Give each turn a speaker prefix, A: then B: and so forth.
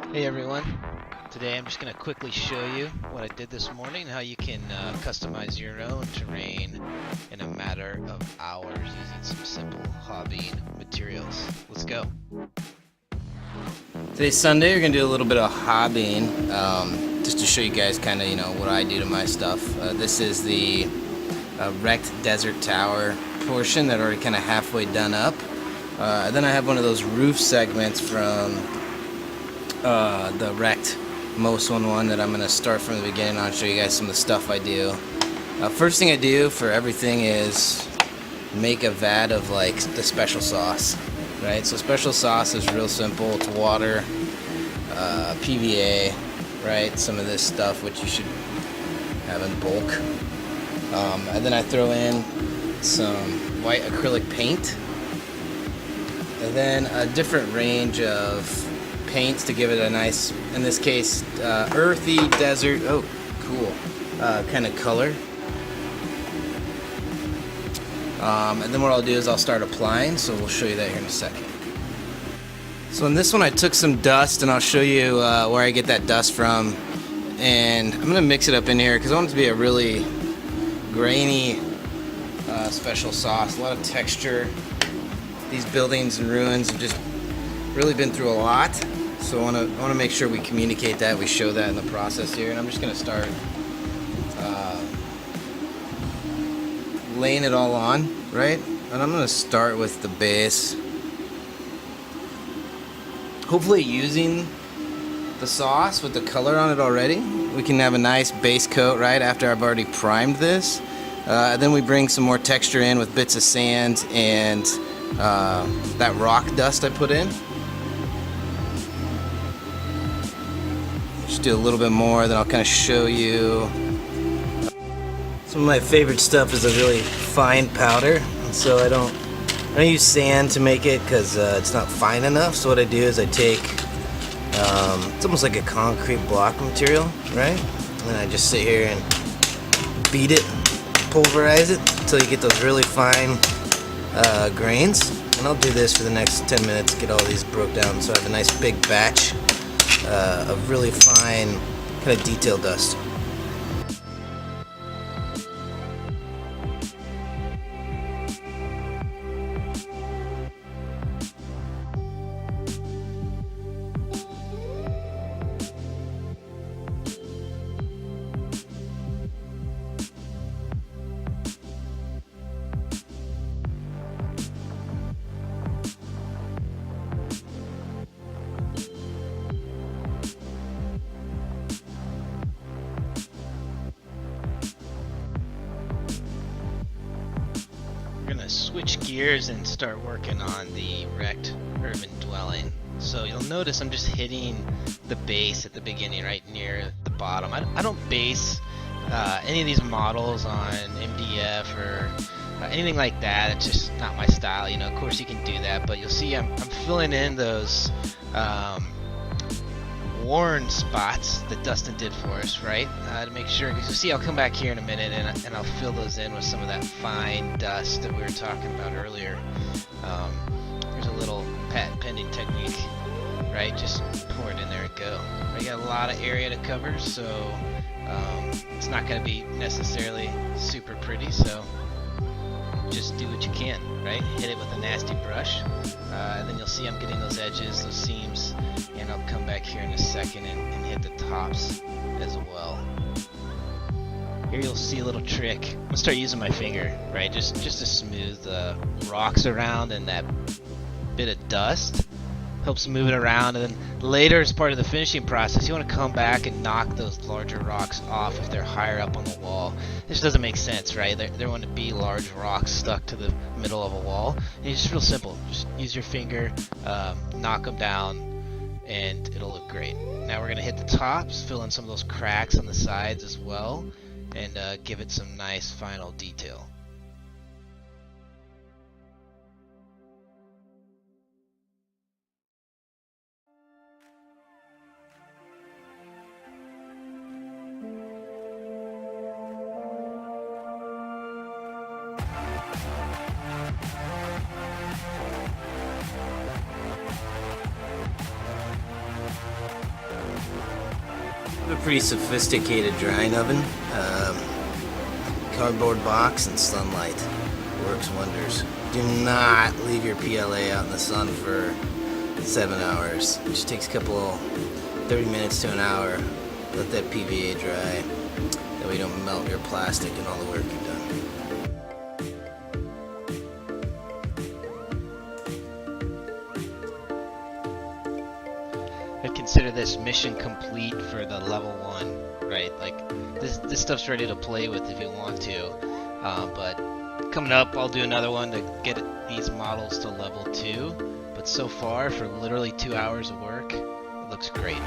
A: Hey everyone, today I'm just going to quickly show you what I did this morning, how you can customize your own terrain in a matter of hours using some simple hobbying materials. Let's go.
B: Today's Sunday. We're gonna do a little bit of hobbying, just to show you guys kind of what I do to my stuff. This is the wrecked desert tower portion that already kind of halfway done up. Then I have one of those roof segments from the wrecked most one that I'm gonna start from the beginning. I'll show you guys some of the stuff I do. First thing I do for everything is make a vat of like the special sauce. Right, so special sauce is real simple. It's water, PVA, right? Some of this stuff which you should have in bulk, and then I throw in some white acrylic paint, and then a different range of paints to give it a nice, in this case, earthy desert. Oh, cool, kind of color. And then what I'll do is I'll start applying, so we'll show you that here in a second. So in this one I took some dust, and I'll show you where I get that dust from, and I'm going to mix it up in here because I want it to be a really grainy special sauce, a lot of texture. These buildings and ruins have just really been through a lot, so I want to make sure we communicate that, we show that in the process here, and I'm just going to start laying it all on, right? And I'm gonna start with the base, hopefully using the sauce with the color on it already. We can have a nice base coat right after I've already primed this. Then we bring some more texture in with bits of sand and that rock dust I put in. Just do a little bit more, then I'll kind of show you. Some of my favorite stuff is a really fine powder, and so I don't use sand to make it because it's not fine enough. So what I do is I take it's almost like a concrete block material, right? And I just sit here and beat it, pulverize it until you get those really fine grains. And I'll do this for the next 10 minutes, get all these broke down, so I have a nice big batch of really fine kind of detail dust.
A: Switch gears and start working on the wrecked urban dwelling. So you'll notice I'm just hitting the base at the beginning, right near the bottom. I don't base any of these models on MDF or anything like that. It's just not my style. Of course you can do that, but you'll see I'm filling in those worn spots that Dustin did for us, right? To make sure, because you'll see I'll come back here in a minute and I'll fill those in with some of that fine dust that we were talking about earlier. Here's a little patent pending technique, right? Just pour it in there and go. You got a lot of area to cover, so it's not going to be necessarily super pretty, so just do what you can, right? Hit it with a nasty brush, and then you'll see I'm getting those edges, those seams, and I'll come back here in a second and hit the tops as well. Here you'll see a little trick. I'm gonna start using my finger, right? Just to smooth the rocks around and that bit of dust. Helps move it around, and then later as part of the finishing process you want to come back and knock those larger rocks off if they're higher up on the wall. This doesn't make sense, right? There want to be large rocks stuck to the middle of a wall, and it's just real simple. Just use your finger, knock them down, and it'll look great. Now we're going to hit the tops, fill in some of those cracks on the sides as well, and give it some nice final detail.
B: A pretty sophisticated drying oven. Cardboard box and sunlight works wonders. Do not leave your PLA out in the sun for 7 hours. It just takes a couple 30 minutes to an hour. Let that PVA dry. That way you don't melt your plastic and all the work you've done.
A: I'd consider this mission complete for the level 1, right? Like, this stuff's ready to play with if you want to. But coming up, I'll do another one to get these models to level 2. But so far, for literally 2 hours of work, it looks great.